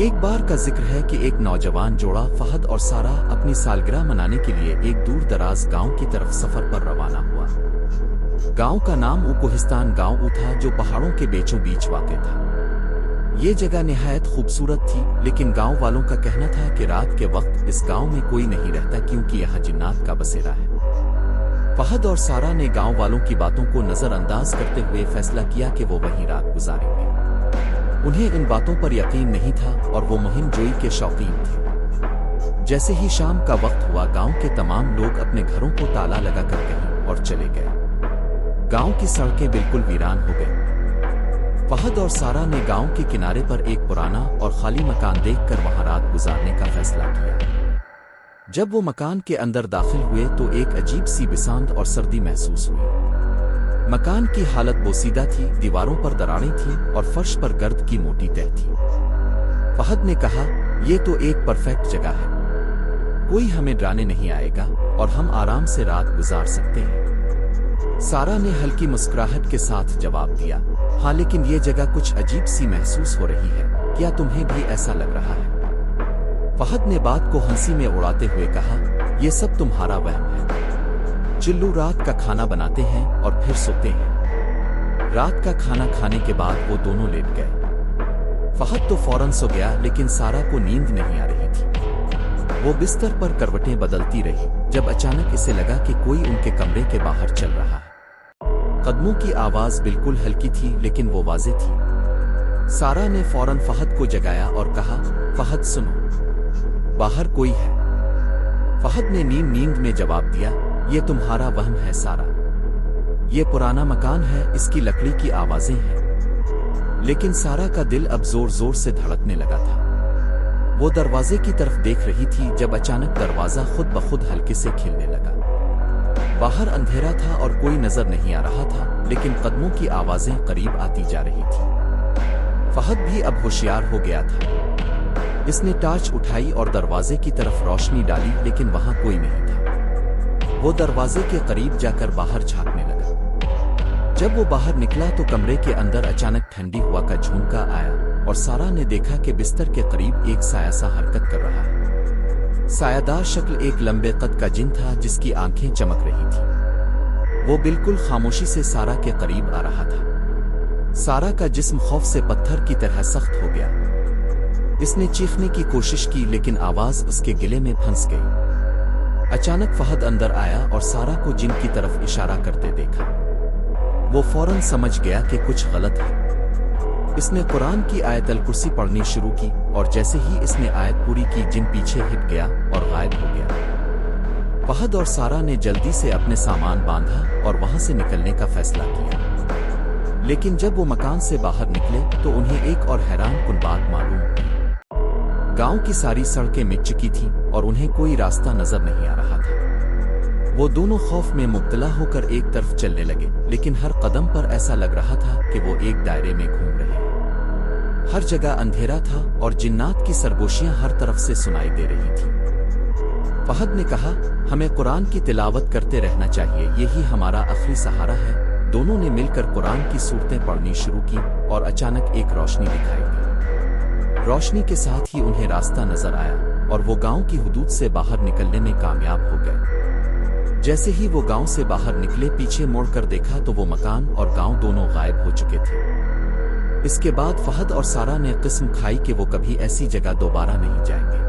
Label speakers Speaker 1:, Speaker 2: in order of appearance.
Speaker 1: ایک بار کا ذکر ہے کہ ایک نوجوان جوڑا فہد اور سارہ اپنی سالگرہ منانے کے لیے ایک دور دراز گاؤں کی طرف سفر پر روانہ ہوا۔ گاؤں کا نام کوہستان گاؤں تھا جو پہاڑوں کے بیچوں بیچ واقع تھا۔ یہ جگہ نہایت خوبصورت تھی، لیکن گاؤں والوں کا کہنا تھا کہ رات کے وقت اس گاؤں میں کوئی نہیں رہتا کیونکہ یہاں جنات کا بسیرا ہے۔ فہد اور سارہ نے گاؤں والوں کی باتوں کو نظر انداز کرتے ہوئے فیصلہ کیا کہ وہ وہیں رات گزاریں گے۔ انہیں ان باتوں پر یقین نہیں تھا اور وہ مہم جوئی کے شوقین تھے۔ جیسے ہی شام کا وقت ہوا، گاؤں کے تمام لوگ اپنے گھروں کو تالا لگا کر کہیں اور چلے گئے۔ گاؤں کی سڑکیں بالکل ویران ہو گئیں۔ فہد اور سارہ نے گاؤں کے کنارے پر ایک پرانا اور خالی مکان دیکھ کر وہاں رات گزارنے کا فیصلہ کیا۔ جب وہ مکان کے اندر داخل ہوئے تو ایک عجیب سی بساند اور سردی محسوس ہوئی۔ مکان کی حالت بوسیدہ تھی، دیواروں پر دراڑیں تھیں اور فرش پر گرد کی موٹی تہ تھی۔ فہد نے کہا، یہ تو ایک پرفیکٹ جگہ ہے، کوئی ہمیں ڈرانے نہیں آئے گا اور ہم آرام سے رات گزار سکتے ہیں۔ سارہ نے ہلکی مسکراہٹ کے ساتھ جواب دیا، ہاں لیکن یہ جگہ کچھ عجیب سی محسوس ہو رہی ہے، کیا تمہیں بھی ایسا لگ رہا ہے؟ فہد نے بات کو ہنسی میں اڑاتے ہوئے کہا، یہ سب تمہارا وہم ہے۔ چلو رات کا کھانا بناتے ہیں اور پھر سوتے ہیں۔ رات کا کھانا کھانے کے بعد وہ دونوں لیٹ گئے۔ فہد تو فوراً سو گیا، لیکن سارہ کو نیند نہیں آ رہی تھی۔ وہ بستر پر کروٹیں بدلتی رہی جب اچانک اسے لگا کہ کوئی ان کے کمرے کے باہر چل رہا ہے۔ قدموں کی آواز بالکل ہلکی تھی لیکن وہ واضح تھی۔ سارہ نے فوراً فہد کو جگایا اور کہا، فہد سنو، باہر کوئی ہے۔ فہد نے نیند میں جواب دیا، یہ تمہارا وہم ہے سارہ، یہ پرانا مکان ہے، اس کی لکڑی کی آوازیں ہیں۔ لیکن سارہ کا دل اب زور زور سے دھڑکنے لگا تھا۔ وہ دروازے کی طرف دیکھ رہی تھی جب اچانک دروازہ خود بخود ہلکے سے کھلنے لگا۔ باہر اندھیرا تھا اور کوئی نظر نہیں آ رہا تھا، لیکن قدموں کی آوازیں قریب آتی جا رہی تھی۔ فہد بھی اب ہوشیار ہو گیا تھا۔ اس نے ٹارچ اٹھائی اور دروازے کی طرف روشنی ڈالی، لیکن وہاں کوئی نہیں تھا۔ وہ دروازے کے قریب جا کر باہر جھانکنے لگا۔ جب وہ باہر نکلا تو کمرے کے اندر اچانک ٹھنڈی ہوا کا جھونکا آیا اور سارہ نے دیکھا کہ بستر کے قریب ایک سایہ سا حرکت کر رہا ہے۔ سایہ دار شکل ایک لمبے قد کا جن تھا جس کی آنکھیں چمک رہی تھیں۔ وہ بالکل خاموشی سے سارہ کے قریب آ رہا تھا۔ سارہ کا جسم خوف سے پتھر کی طرح سخت ہو گیا۔ اس نے چیخنے کی کوشش کی لیکن آواز اس کے گلے میں پھنس گئی۔ اچانک فہد اندر آیا اور سارہ کو جن کی طرف اشارہ کرتے دیکھا۔ وہ فوراً سمجھ گیا کہ کچھ غلط ہے۔ اس نے قرآن کی آیت الکرسی پڑھنی شروع کی اور جیسے ہی اس نے آیت پوری کی، جن پیچھے ہٹ گیا اور غائب ہو گیا۔ فہد اور سارہ نے جلدی سے اپنے سامان باندھا اور وہاں سے نکلنے کا فیصلہ کیا۔ لیکن جب وہ مکان سے باہر نکلے تو انہیں ایک اور حیران کن بات معلوم ہوئی۔ گاؤں کی ساری سڑکیں مٹ چکی تھیں اور انہیں کوئی راستہ نظر نہیں آ رہا تھا۔ وہ دونوں خوف میں مبتلا ہو کر ایک طرف چلنے لگے، لیکن ہر قدم پر ایسا لگ رہا تھا کہ وہ ایک دائرے میں گھوم رہے ہیں۔ ہر جگہ اندھیرا تھا اور جنات کی سرگوشیاں ہر طرف سے سنائی دے رہی تھیں۔ فہد نے کہا، ہمیں قرآن کی تلاوت کرتے رہنا چاہیے، یہی ہمارا آخری سہارا ہے۔ دونوں نے مل کر قرآن کی سورتیں پڑھنی شروع کی اور اچانک ایک روشنی دکھائی دی۔ روشنی کے ساتھ ہی انہیں راستہ نظر آیا اور وہ گاؤں کی حدود سے باہر نکلنے میں کامیاب ہو گئے۔ جیسے ہی وہ گاؤں سے باہر نکلے، پیچھے موڑ کر دیکھا تو وہ مکان اور گاؤں دونوں غائب ہو چکے تھے۔ اس کے بعد فہد اور سارہ نے قسم کھائی کہ وہ کبھی ایسی جگہ دوبارہ نہیں جائیں گے۔